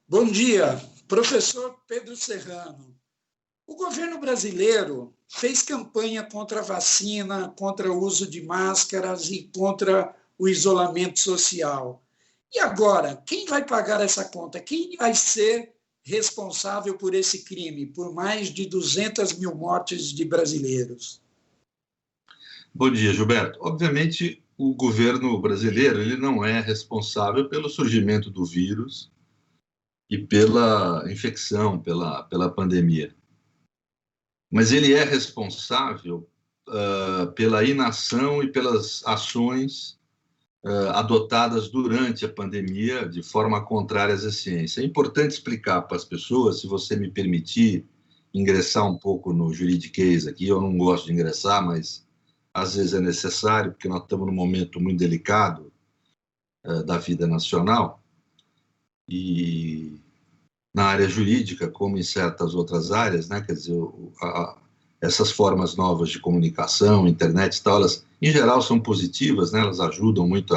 Bom dia, professor Pedro Serrano. O governo brasileiro fez campanha contra a vacina, contra o uso de máscaras e contra o isolamento social. E agora, quem vai pagar essa conta? Quem vai ser responsável por esse crime, por mais de 200 mil mortes de brasileiros? Bom dia, Gilberto. Obviamente, o governo brasileiro ele não é responsável pelo surgimento do vírus e pela infecção, pela pandemia. Mas ele é responsável pela inação e pelas ações adotadas durante a pandemia de forma contrária à ciência. É importante explicar para as pessoas, se você me permitir ingressar um pouco no juridiquês aqui, eu não gosto de ingressar, mas às vezes é necessário, porque nós estamos num momento muito delicado da vida nacional, e na área jurídica, como em certas outras áreas, né, quer dizer, essas formas novas de comunicação, internet e tal, elas, em geral, são positivas, né, elas ajudam muito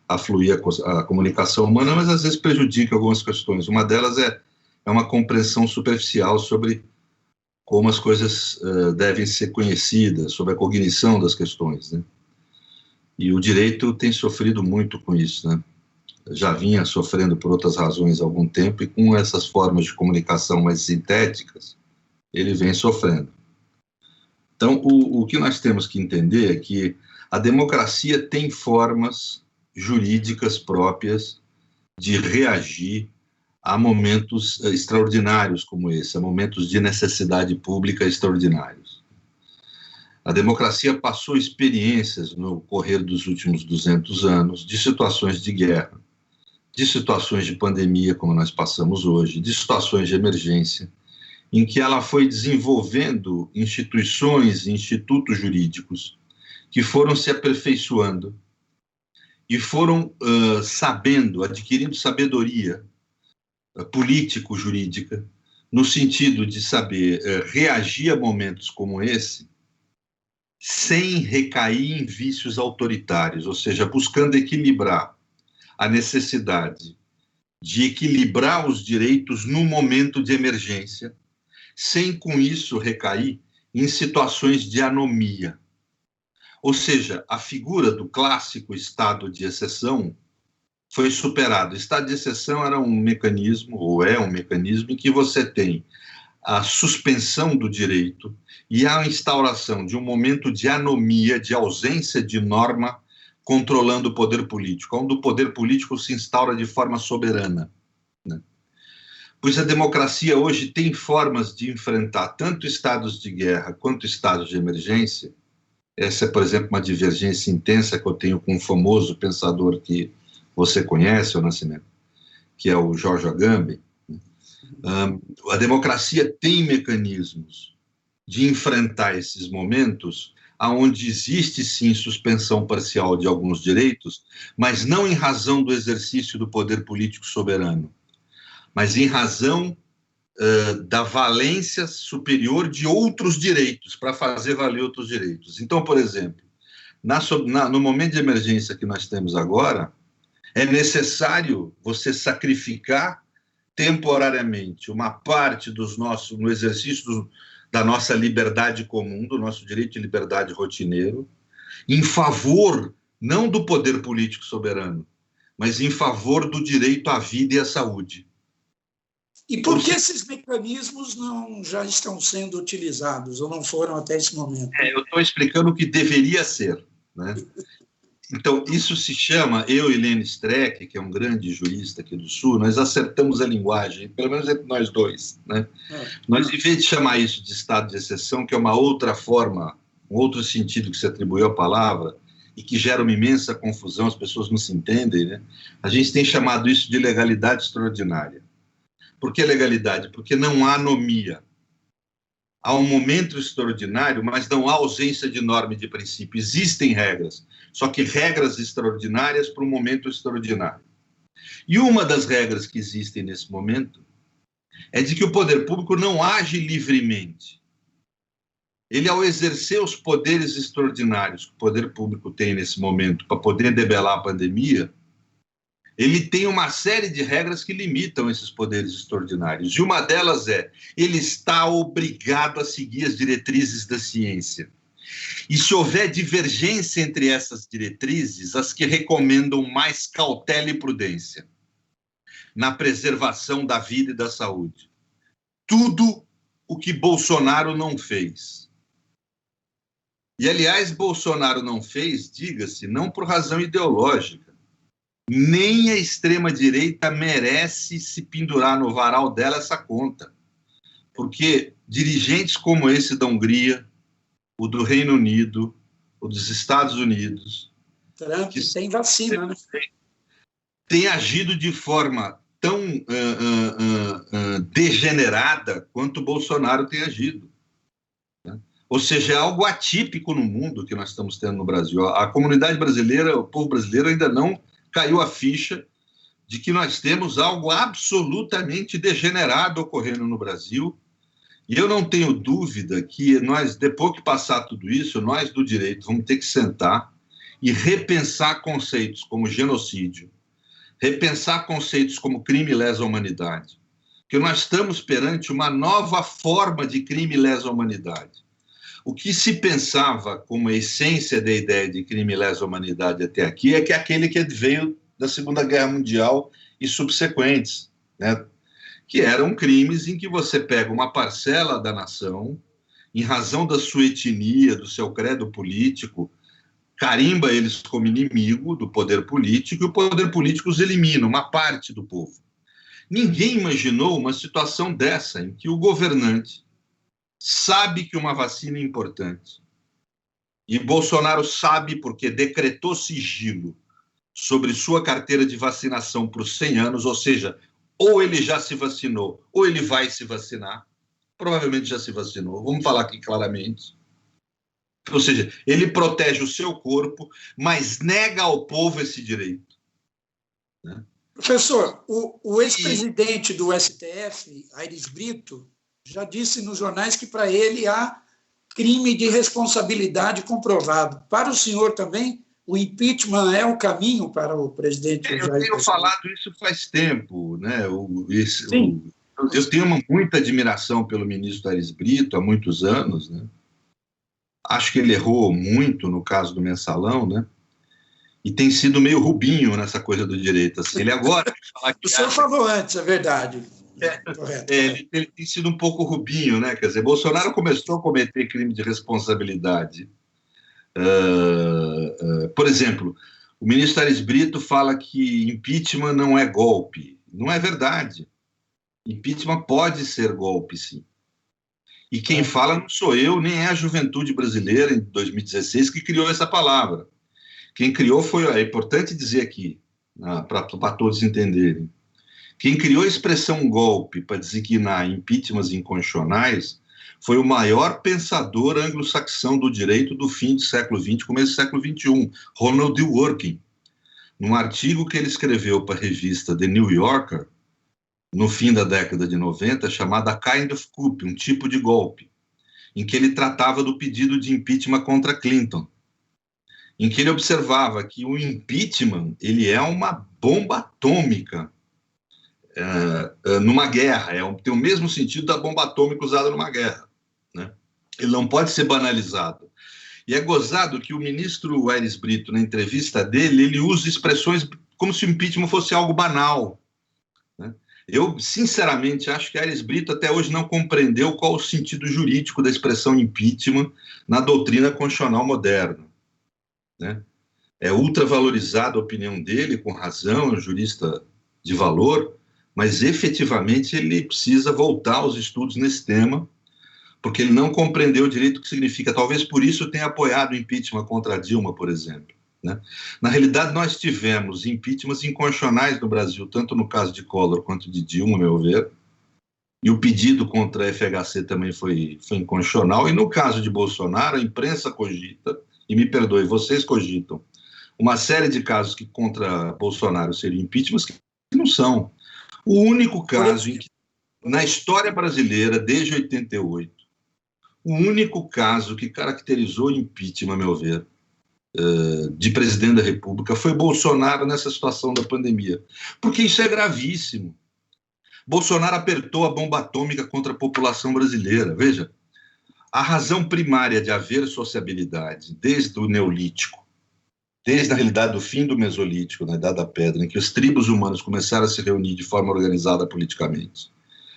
a fluir a comunicação humana, mas às vezes prejudicam algumas questões. Uma delas é uma compreensão superficial sobre como as coisas devem ser conhecidas, sobre a cognição das questões, né? E o direito tem sofrido muito com isso, né? Já vinha sofrendo por outras razões há algum tempo, e com essas formas de comunicação mais sintéticas, ele vem sofrendo. Então, o que nós temos que entender é que a democracia tem formas jurídicas próprias de reagir a momentos extraordinários como esse, a momentos de necessidade pública extraordinários. A democracia passou experiências no correr dos últimos 200 anos de situações de guerra, de situações de pandemia, como nós passamos hoje, de situações de emergência, em que ela foi desenvolvendo instituições e institutos jurídicos que foram se aperfeiçoando e foram adquirindo sabedoria político-jurídica, no sentido de saber reagir a momentos como esse, sem recair em vícios autoritários, ou seja, buscando equilibrar a necessidade de equilibrar os direitos no momento de emergência, sem com isso recair em situações de anomia. Ou seja, a figura do clássico estado de exceção foi superado. O estado de exceção era um mecanismo, ou é um mecanismo, em que você tem a suspensão do direito e a instauração de um momento de anomia, de ausência de norma, controlando o poder político, onde o poder político se instaura de forma soberana, né? Pois a democracia hoje tem formas de enfrentar tanto estados de guerra quanto estados de emergência. Essa é, por exemplo, uma divergência intensa que eu tenho com um famoso pensador que você conhece, o Nascimento, que é o George Agamben. A democracia tem mecanismos de enfrentar esses momentos onde existe, sim, suspensão parcial de alguns direitos, mas não em razão do exercício do poder político soberano, mas em razão da valência superior de outros direitos, para fazer valer outros direitos. Então, por exemplo, no momento de emergência que nós temos agora, é necessário você sacrificar temporariamente uma parte no exercício da nossa liberdade comum, do nosso direito de liberdade rotineiro, em favor não do poder político soberano, mas em favor do direito à vida e à saúde. E por que esses mecanismos não já estão sendo utilizados, ou não foram até esse momento? Eu estou explicando o que deveria ser, né? Então, isso se chama, eu e Lênin Streck, que é um grande jurista aqui do Sul, nós acertamos a linguagem, pelo menos entre nós dois, né? Nós, em vez de chamar isso de estado de exceção, que é uma outra forma, um outro sentido que se atribuiu à palavra, e que gera uma imensa confusão, as pessoas não se entendem, né? A gente tem chamado isso de legalidade extraordinária. Por que legalidade? Porque não há anomia. Há um momento extraordinário, mas não há ausência de norma e de princípio. Existem regras, só que regras extraordinárias para um momento extraordinário. E uma das regras que existem nesse momento é de que o poder público não age livremente. Ele, ao exercer os poderes extraordinários que o poder público tem nesse momento para poder debelar a pandemia, ele tem uma série de regras que limitam esses poderes extraordinários. E uma delas é, ele está obrigado a seguir as diretrizes da ciência. E se houver divergência entre essas diretrizes, as que recomendam mais cautela e prudência na preservação da vida e da saúde. Tudo o que Bolsonaro não fez. E, aliás, Bolsonaro não fez, diga-se, não por razão ideológica. Nem a extrema-direita merece se pendurar no varal dela essa conta. Porque dirigentes como esse da Hungria, o do Reino Unido, o dos Estados Unidos... Trump tem vacina, né? Tem agido de forma tão degenerada quanto o Bolsonaro tem agido. Né? Ou seja, é algo atípico no mundo que nós estamos tendo no Brasil. A comunidade brasileira, o povo brasileiro ainda não caiu a ficha de que nós temos algo absolutamente degenerado ocorrendo no Brasil. E eu não tenho dúvida que nós, depois que passar tudo isso, nós do direito vamos ter que sentar e repensar conceitos como genocídio, repensar conceitos como crime lesa humanidade, porque nós estamos perante uma nova forma de crime lesa humanidade. O que se pensava como a essência da ideia de crime lesa humanidade até aqui é que aquele que veio da Segunda Guerra Mundial e subsequentes, né? Que eram crimes em que você pega uma parcela da nação, em razão da sua etnia, do seu credo político, carimba eles como inimigo do poder político, e o poder político os elimina, uma parte do povo. Ninguém imaginou uma situação dessa, em que o governante sabe que uma vacina é importante, e Bolsonaro sabe porque decretou sigilo sobre sua carteira de vacinação por 100 anos, ou seja, ou ele já se vacinou, ou ele vai se vacinar, provavelmente já se vacinou, vamos falar aqui claramente. Ou seja, ele protege o seu corpo, mas nega ao povo esse direito. Né? Professor, o ex-presidente do STF, Aires Brito, já disse nos jornais que para ele há crime de responsabilidade comprovado. Para o senhor também, o impeachment é o caminho para o presidente Jair Bolsonaro? Eu tenho falado isso faz tempo. Né? Eu tenho muita admiração pelo ministro Aires Brito há muitos anos, né? Acho que ele errou muito no caso do mensalão, né? E tem sido meio Rubinho nessa coisa do direito. Assim. Ele agora... O senhor falou antes, é verdade. Correto. Ele tem sido um pouco Rubinho, né? Quer dizer, Bolsonaro começou a cometer crime de responsabilidade. Por exemplo, o ministro Aires Brito fala que impeachment não é golpe. Não é verdade. Impeachment pode ser golpe, sim. E quem fala não sou eu, nem é a juventude brasileira, em 2016, que criou essa palavra. Quem criou foi, é importante dizer aqui, para todos entenderem, quem criou a expressão golpe para designar impeachments inconstitucionais foi o maior pensador anglo-saxão do direito do fim do século XX, começo do século XXI, Ronald Dworkin. Num artigo que ele escreveu para a revista The New Yorker, no fim da década de 90, chamada Kind of Coup, um tipo de golpe, em que ele tratava do pedido de impeachment contra Clinton, em que ele observava que o impeachment ele é uma bomba atômica numa guerra, tem o mesmo sentido da bomba atômica usada numa guerra. Né? Ele não pode ser banalizado. E é gozado que o ministro Aires Brito, na entrevista dele, ele usa expressões como se o impeachment fosse algo banal. Né? Eu, sinceramente, acho que Aires Brito até hoje não compreendeu qual o sentido jurídico da expressão impeachment na doutrina constitucional moderna. Né? É ultravalorizada a opinião dele, com razão, é um jurista de valor, mas efetivamente ele precisa voltar aos estudos nesse tema, porque ele não compreendeu direito o que significa. Talvez por isso tenha apoiado o impeachment contra a Dilma, por exemplo. Né? Na realidade, nós tivemos impeachments inconstitucionais no Brasil, tanto no caso de Collor quanto de Dilma, a meu ver, e o pedido contra a FHC também foi inconstitucional, e no caso de Bolsonaro, a imprensa cogita, e me perdoe, vocês cogitam, uma série de casos que contra Bolsonaro seriam impeachments que não são. O único caso em que, na história brasileira, desde 88, o único caso que caracterizou impeachment, a meu ver, de presidente da República foi Bolsonaro nessa situação da pandemia, porque isso é gravíssimo. Bolsonaro apertou a bomba atômica contra a população brasileira. Veja, a razão primária de haver sociabilidade, desde o Neolítico, desde, na realidade, o fim do Mesolítico, na Idade da Pedra, em que os tribos humanos começaram a se reunir de forma organizada politicamente,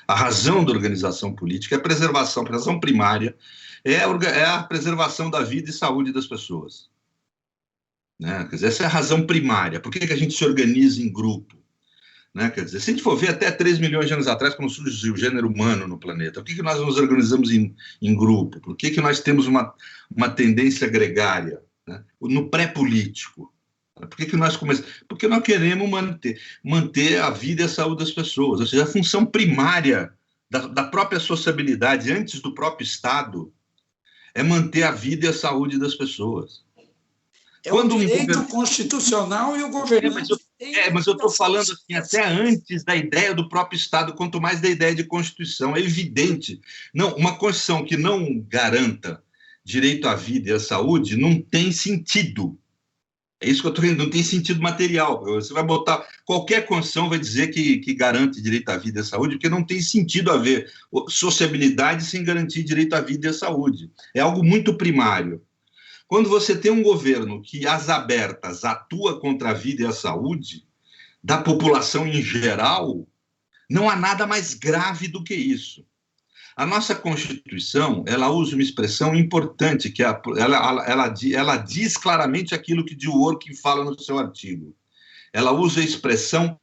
a razão da organização política é a preservação, a razão primária é a preservação da vida e saúde das pessoas. Né? Quer dizer, essa é a razão primária. Por que a gente se organiza em grupo? Né? Quer dizer, se a gente for ver até 3 milhões de anos atrás, quando surgiu o gênero humano no planeta, por que nós nos organizamos em grupo? Por que nós temos uma tendência gregária, né? No pré-político? Por que nós começamos? Porque nós queremos manter a vida e a saúde das pessoas. Ou seja, a função primária da própria sociabilidade, antes do próprio Estado, é manter a vida e a saúde das pessoas. É um direito constitucional e o governante... Mas eu estou falando assim, até antes da ideia do próprio Estado, quanto mais da ideia de Constituição. É evidente. Não, uma Constituição que não garanta direito à vida e à saúde não tem sentido. É isso que eu estou dizendo, não tem sentido material. Você vai botar... Qualquer Constituição vai dizer que garante direito à vida e à saúde, porque não tem sentido haver sociabilidade sem garantir direito à vida e à saúde. É algo muito primário. Quando você tem um governo que, às abertas, atua contra a vida e a saúde da população em geral, não há nada mais grave do que isso. A nossa Constituição, ela usa uma expressão importante, que ela diz claramente aquilo que Dworkin fala no seu artigo. Ela usa a expressão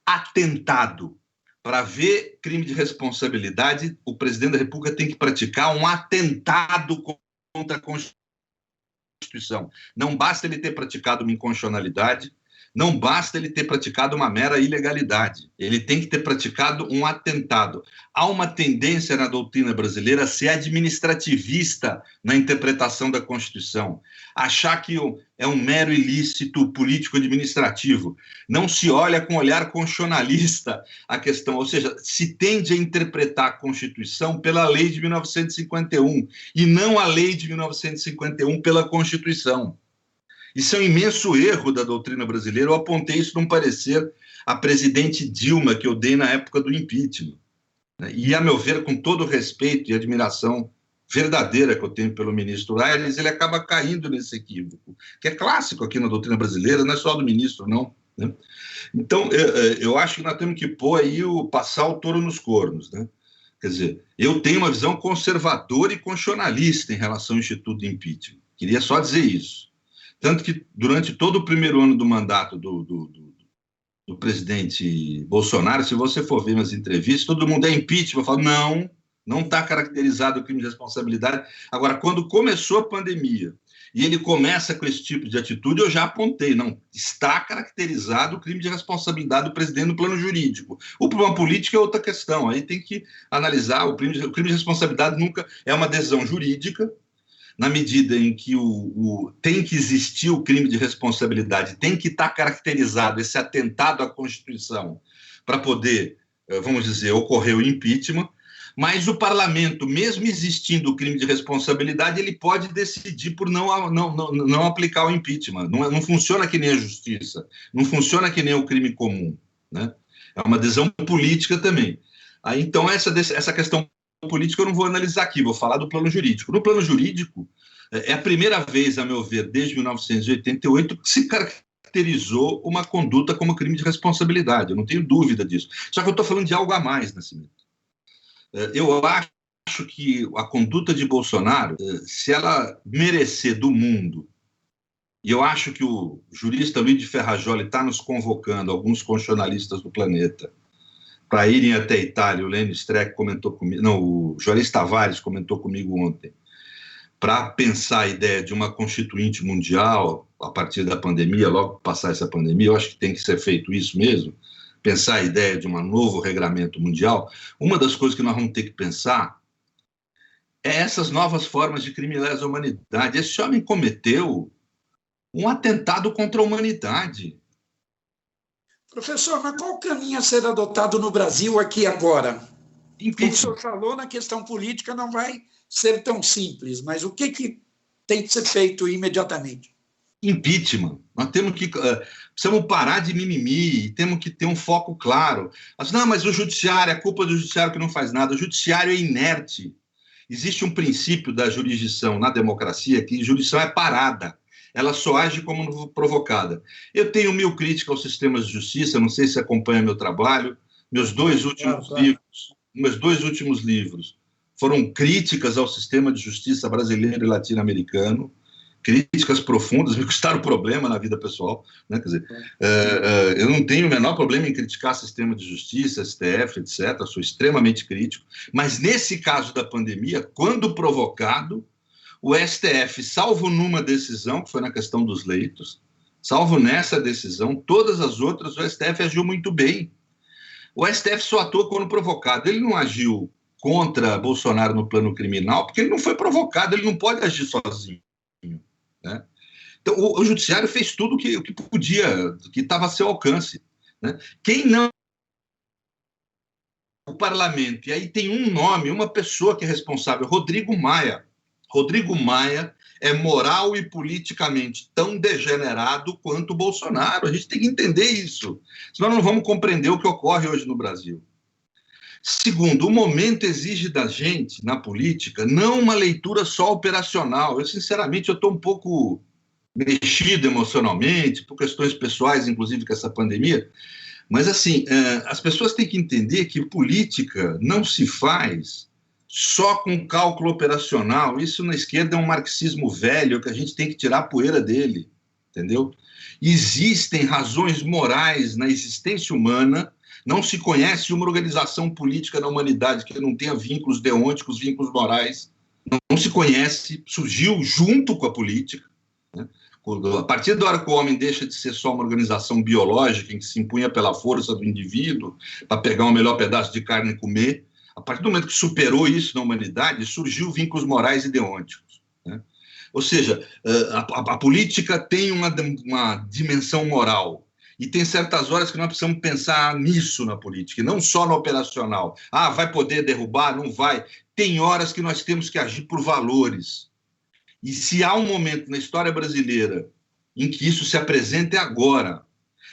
atentado. Para haver crime de responsabilidade, o presidente da República tem que praticar um atentado contra a Constituição. Não basta ele ter praticado uma inconstitucionalidade, não basta ele ter praticado uma mera ilegalidade. Ele tem que ter praticado um atentado. Há uma tendência na doutrina brasileira a ser administrativista na interpretação da Constituição, achar que é um mero ilícito político-administrativo. Não se olha com olhar constitucionalista a questão, ou seja, se tende a interpretar a Constituição pela lei de 1951 e não a lei de 1951 pela Constituição. Isso é um imenso erro da doutrina brasileira. Eu apontei isso num parecer à presidente Dilma, que eu dei na época do impeachment. E, a meu ver, com todo o respeito e admiração verdadeira que eu tenho pelo ministro Aires, ele acaba caindo nesse equívoco, que é clássico aqui na doutrina brasileira, não é só do ministro, não. Né? Então, eu acho que nós temos que pôr aí passar o touro nos cornos. Né? Quer dizer, eu tenho uma visão conservadora e constitucionalista em relação ao Instituto de Impeachment. Queria só dizer isso. Tanto que, durante todo o primeiro ano do mandato do presidente Bolsonaro, se você for ver nas entrevistas, todo mundo é impeachment. Eu falo, não está caracterizado o crime de responsabilidade. Agora, quando começou a pandemia e ele começa com esse tipo de atitude, eu já apontei, não, está caracterizado o crime de responsabilidade do presidente no plano jurídico. O problema político é outra questão, aí tem que analisar. O crime de responsabilidade nunca é uma decisão jurídica, na medida em que tem que existir o crime de responsabilidade, tem que estar caracterizado esse atentado à Constituição para poder, vamos dizer, ocorrer o impeachment, mas o parlamento, mesmo existindo o crime de responsabilidade, ele pode decidir por não aplicar o impeachment. Não funciona que nem a justiça, não funciona que nem o crime comum. Né? É uma decisão política também. Aí, então, essa questão política eu não vou analisar aqui, vou falar do plano jurídico. No plano jurídico, é a primeira vez, a meu ver, desde 1988, que se caracterizou uma conduta como crime de responsabilidade. Eu não tenho dúvida disso. Só que eu estou falando de algo a mais, Nascimento. Eu acho que a conduta de Bolsonaro, se ela merecer do mundo, e eu acho que o jurista Luiz de Ferrajoli está nos convocando, alguns constitucionalistas do planeta, para irem até a Itália. O Lênin Streck comentou comigo, não, o Juarez Tavares comentou comigo ontem, para pensar a ideia de uma constituinte mundial a partir da pandemia, logo passar essa pandemia. Eu acho que tem que ser feito isso mesmo, pensar a ideia de um novo regramento mundial. Uma das coisas que nós vamos ter que pensar é essas novas formas de crime lesa humanidade. Esse homem cometeu um atentado contra a humanidade. Professor, mas qual o caminho a ser adotado no Brasil aqui agora? O senhor falou na questão política não vai ser tão simples, mas o que tem que ser feito imediatamente? impeachment. Nós temos que precisamos parar de mimimi, temos que ter um foco claro. Não, mas o judiciário, é culpa do judiciário que não faz nada. O judiciário é inerte. Existe um princípio da jurisdição na democracia que a jurisdição é parada. Ela só age como provocada. Eu tenho 1000 críticas ao sistema de justiça, não sei se acompanha meu trabalho. Meus dois últimos livros foram críticas ao sistema de justiça brasileiro e latino-americano, críticas profundas, me custaram problema na vida pessoal, né? Quer dizer, eu não tenho o menor problema em criticar sistema de justiça, STF, etc., sou extremamente crítico, mas nesse caso da pandemia, quando provocado, o STF, salvo numa decisão, que foi na questão dos leitos, salvo nessa decisão, todas as outras, o STF agiu muito bem. O STF só atuou quando provocado, ele não agiu contra Bolsonaro no plano criminal, porque ele não foi provocado, ele não pode agir sozinho. Né? Então, o judiciário fez tudo o que podia, que estava a seu alcance. Né? Quem não... O parlamento, e aí tem um nome, uma pessoa que é responsável, Rodrigo Maia. Rodrigo Maia é moral e politicamente tão degenerado quanto o Bolsonaro. A gente tem que entender isso, senão não vamos compreender o que ocorre hoje no Brasil. Segundo, o momento exige da gente, na política, não uma leitura só operacional. Eu, sinceramente, estou um pouco mexido emocionalmente, por questões pessoais, inclusive com essa pandemia, mas, assim, as pessoas têm que entender que política não se faz só com cálculo operacional. Isso na esquerda é um marxismo velho que a gente tem que tirar a poeira dele, entendeu? Existem razões morais na existência humana. Não se conhece uma organização política na humanidade que não tenha vínculos deônticos, vínculos morais. Não se conhece, surgiu junto com a política. Né? A partir da hora que o homem deixa de ser só uma organização biológica em que se impunha pela força do indivíduo para pegar o melhor pedaço de carne e comer, a partir do momento que superou isso na humanidade, surgiu vínculos morais e deônticos. Né? Ou seja, a política tem uma dimensão moral. E tem certas horas que nós precisamos pensar nisso na política, e não só no operacional. Ah, vai poder derrubar? Não vai. Tem horas que nós temos que agir por valores. E se há um momento na história brasileira em que isso se apresenta, é agora.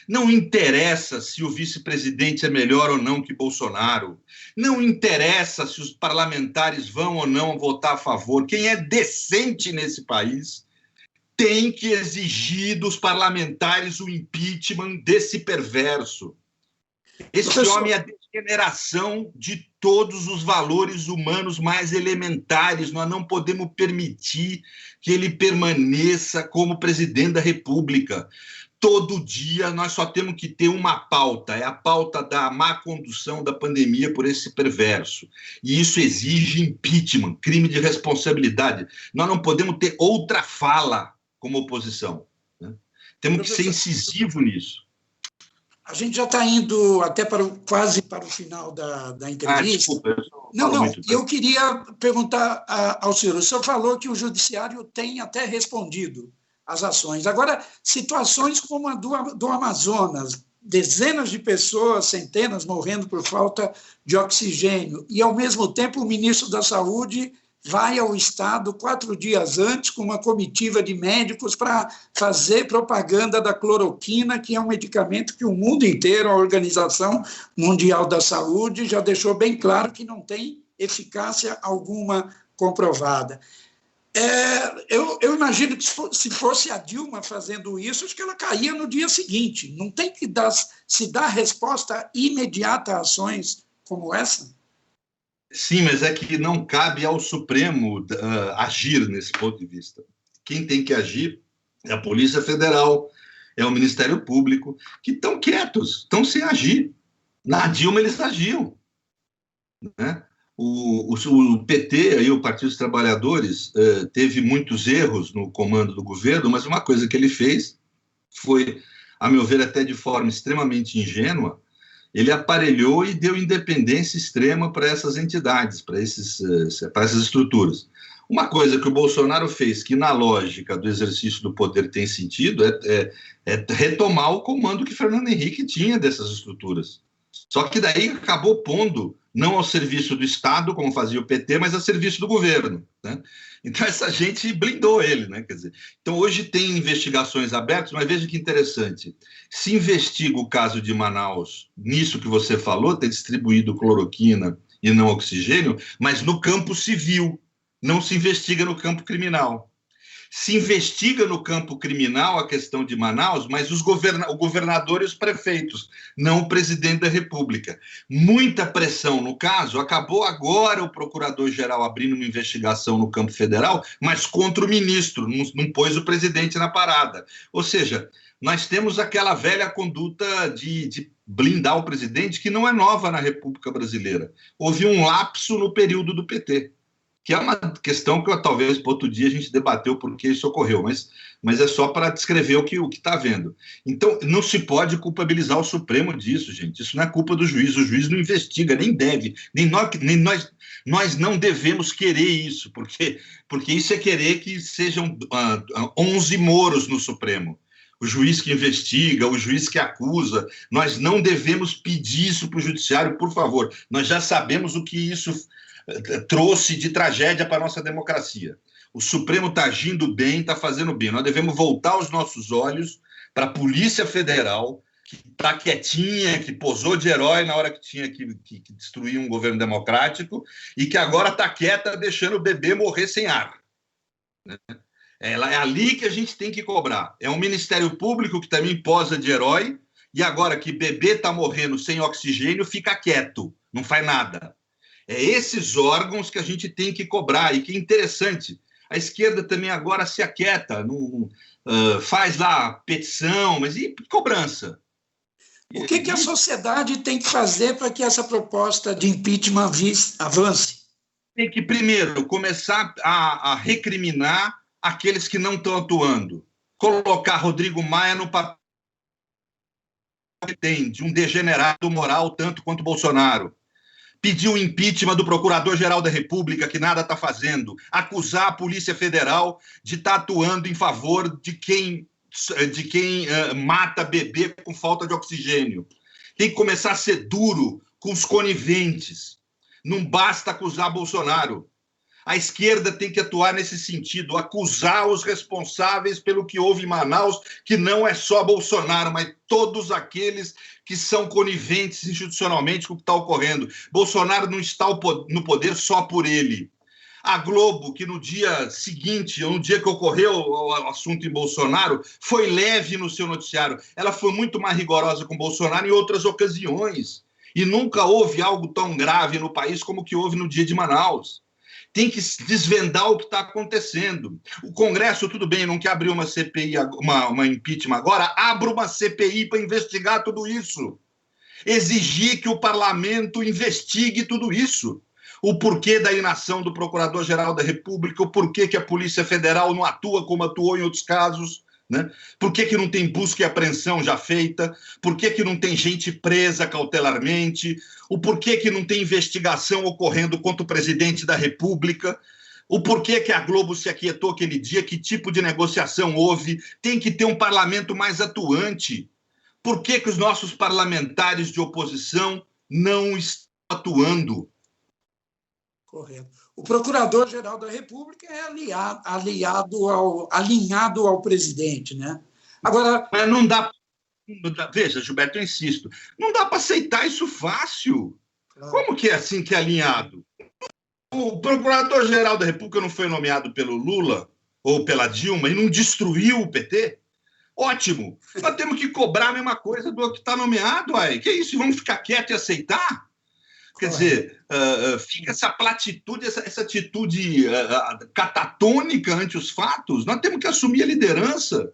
Não interessa se o vice-presidente é melhor ou não que Bolsonaro. Não interessa se os parlamentares vão ou não votar a favor. Quem é decente nesse país tem que exigir dos parlamentares o impeachment desse perverso. Esse homem é a degeneração de todos os valores humanos mais elementares. Nós não podemos permitir que ele permaneça como presidente da República. Todo dia nós só temos que ter uma pauta, é a pauta da má condução da pandemia por esse perverso. E isso exige impeachment, crime de responsabilidade. Nós não podemos ter outra fala como oposição. Né? Temos que ser incisivo nisso. A gente já está indo até quase para o final da entrevista. Desculpa, eu queria perguntar ao senhor. O senhor falou que o judiciário tem até respondido às ações. Agora, situações como a do Amazonas, dezenas de pessoas, centenas, morrendo por falta de oxigênio, e, ao mesmo tempo, o ministro da Saúde vai ao Estado 4 dias antes com uma comitiva de médicos para fazer propaganda da cloroquina, que é um medicamento que o mundo inteiro, a Organização Mundial da Saúde, já deixou bem claro que não tem eficácia alguma comprovada. Eu imagino que se fosse a Dilma fazendo isso, acho que ela caía no dia seguinte. Não tem que se dar resposta imediata a ações como essa? Sim, mas é que não cabe ao Supremo agir nesse ponto de vista. Quem tem que agir é a Polícia Federal, é o Ministério Público, que estão quietos, estão sem agir. Na Dilma eles agiam. Né? O PT, aí, o Partido dos Trabalhadores, teve muitos erros no comando do governo, mas uma coisa que ele fez foi, a meu ver, até de forma extremamente ingênua, ele aparelhou e deu independência extrema para essas entidades, para essas estruturas. Uma coisa que o Bolsonaro fez, que na lógica do exercício do poder tem sentido, é retomar o comando que Fernando Henrique tinha dessas estruturas. Só que daí acabou pondo não ao serviço do Estado, como fazia o PT, mas a serviço do governo, né? Então, essa gente blindou ele, né? Quer dizer, então, hoje tem investigações abertas, mas veja que interessante. Se investiga o caso de Manaus, nisso que você falou, ter distribuído cloroquina e não oxigênio, mas no campo civil, não se investiga no campo criminal. Se investiga no campo criminal a questão de Manaus, mas o governador e os prefeitos, não o presidente da República. Muita pressão no caso. Acabou agora o procurador-geral abrindo uma investigação no campo federal, mas contra o ministro, não pôs o presidente na parada. Ou seja, nós temos aquela velha conduta de blindar o presidente, que não é nova na República Brasileira. Houve um lapso no período do PT, que é uma questão que talvez para outro dia a gente debateu por que isso ocorreu, mas é só para descrever o que está vendo. Então, não se pode culpabilizar o Supremo disso, gente. Isso não é culpa do juiz. O juiz não investiga, nem deve, nem nós não devemos querer isso, porque isso é querer que sejam 11 Moros no Supremo. O juiz que investiga, o juiz que acusa. Nós não devemos pedir isso para o judiciário, por favor. Nós já sabemos o que isso trouxe de tragédia para a nossa democracia. O Supremo está agindo bem, está fazendo bem. Nós devemos voltar os nossos olhos para a Polícia Federal, que está quietinha, que posou de herói na hora que tinha que destruir um governo democrático e que agora está quieta, deixando o bebê morrer sem ar. É ali que a gente tem que cobrar. É um Ministério Público que também posa de herói e agora que bebê está morrendo sem oxigênio, fica quieto, não faz nada. É esses órgãos que a gente tem que cobrar. E que interessante, a esquerda também agora se aquieta, faz lá petição, mas e cobrança? O que a sociedade tem que fazer para que essa proposta de impeachment avance? Tem que, primeiro, começar a recriminar aqueles que não estão atuando. Colocar Rodrigo Maia no papel que tem, de um degenerado moral tanto quanto Bolsonaro. Pedir o impeachment do Procurador-Geral da República, que nada está fazendo, acusar a Polícia Federal de estar atuando em favor de quem mata bebê com falta de oxigênio. Tem que começar a ser duro com os coniventes. Não basta acusar Bolsonaro. A esquerda tem que atuar nesse sentido, acusar os responsáveis pelo que houve em Manaus, que não é só Bolsonaro, mas todos aqueles que são coniventes institucionalmente com o que está ocorrendo. Bolsonaro não está no poder só por ele. A Globo, que no dia seguinte, no dia que ocorreu o assunto em Bolsonaro, foi leve no seu noticiário. Ela foi muito mais rigorosa com Bolsonaro em outras ocasiões. E nunca houve algo tão grave no país como o que houve no dia de Manaus. Tem que desvendar o que está acontecendo. O Congresso, tudo bem, não quer abrir uma CPI, uma impeachment agora, abra uma CPI para investigar tudo isso. Exigir que o parlamento investigue tudo isso. O porquê da inação do Procurador-Geral da República, o porquê que a Polícia Federal não atua como atuou em outros casos, né? Por que não tem busca e apreensão já feita? Por que não tem gente presa cautelarmente? O porquê que não tem investigação ocorrendo contra o presidente da República? O porquê que a Globo se aquietou aquele dia? Que tipo de negociação houve? Tem que ter um parlamento mais atuante. Por que os nossos parlamentares de oposição não estão atuando? Correto. O Procurador-Geral da República é alinhado ao presidente, né? Agora, mas não dá. Veja, Gilberto, eu insisto, não dá para aceitar isso fácil. Claro. Como que é assim que é alinhado? O Procurador-Geral da República não foi nomeado pelo Lula ou pela Dilma e não destruiu o PT? Ótimo. Nós temos que cobrar a mesma coisa do que está nomeado, aí. Que isso? Vamos ficar quietos e aceitar? Quer dizer, fica essa platitude, essa atitude catatônica ante os fatos. Nós temos que assumir a liderança.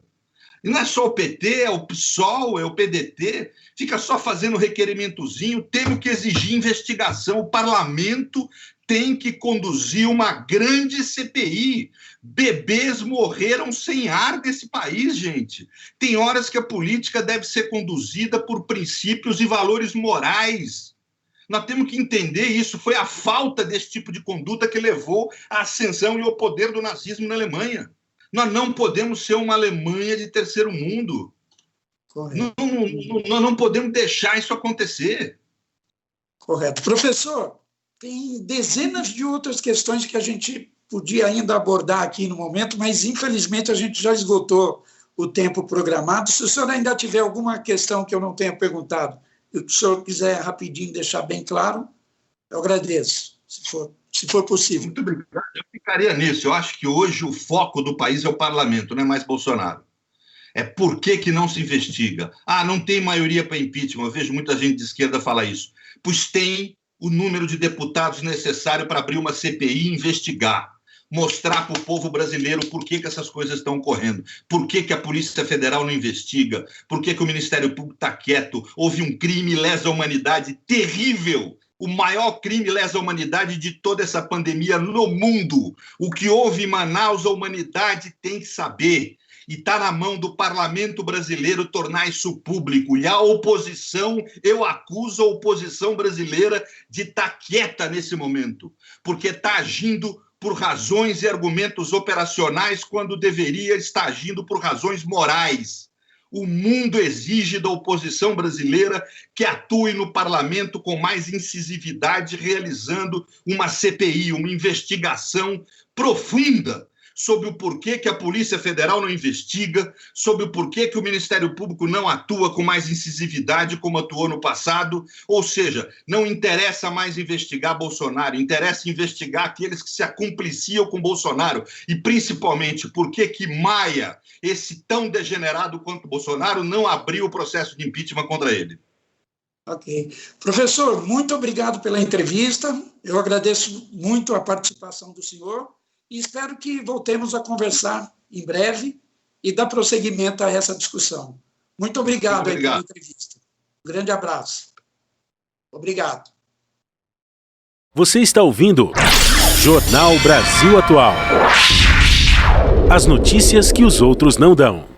E não é só o PT, é o PSOL, é o PDT. Fica só fazendo requerimentozinho. Temos que exigir investigação. O parlamento tem que conduzir uma grande CPI. Bebês morreram sem ar desse país, gente. Tem horas que a política deve ser conduzida por princípios e valores morais. Nós temos que entender isso. Foi a falta desse tipo de conduta que levou à ascensão e ao poder do nazismo na Alemanha. Nós não podemos ser uma Alemanha de terceiro mundo. Nós não podemos deixar isso acontecer. Correto. Professor, tem dezenas de outras questões que a gente podia ainda abordar aqui no momento, mas infelizmente a gente já esgotou o tempo programado. Se o senhor ainda tiver alguma questão que eu não tenha perguntado, e o senhor quiser rapidinho deixar bem claro, eu agradeço, se for possível. Muito obrigado. Eu ficaria nisso. Eu acho que hoje o foco do país é o parlamento, não é mais Bolsonaro. É por que não se investiga? Não tem maioria para impeachment. Eu vejo muita gente de esquerda falar isso. Pois tem o número de deputados necessário para abrir uma CPI e investigar. Mostrar para o povo brasileiro por que essas coisas estão ocorrendo. Por que a Polícia Federal não investiga. Por que o Ministério Público está quieto. Houve um crime lesa humanidade terrível. O maior crime lesa humanidade de toda essa pandemia no mundo. O que houve em Manaus, a humanidade tem que saber. E está na mão do parlamento brasileiro tornar isso público. E a oposição, eu acuso a oposição brasileira de estar quieta nesse momento, porque está agindo por razões e argumentos operacionais quando deveria estar agindo por razões morais. O mundo exige da oposição brasileira que atue no parlamento com mais incisividade, realizando uma CPI, uma investigação profunda sobre o porquê que a Polícia Federal não investiga, sobre o porquê que o Ministério Público não atua com mais incisividade como atuou no passado. Ou seja, não interessa mais investigar Bolsonaro, interessa investigar aqueles que se acumpliciam com Bolsonaro. E, principalmente, por que Maia, esse tão degenerado quanto Bolsonaro, não abriu o processo de impeachment contra ele. Ok. Professor, muito obrigado pela entrevista. Eu agradeço muito a participação do senhor. E espero que voltemos a conversar em breve e dar prosseguimento a essa discussão. Muito obrigado pela entrevista. Um grande abraço. Obrigado. Você está ouvindo Jornal Brasil Atual. As notícias que os outros não dão.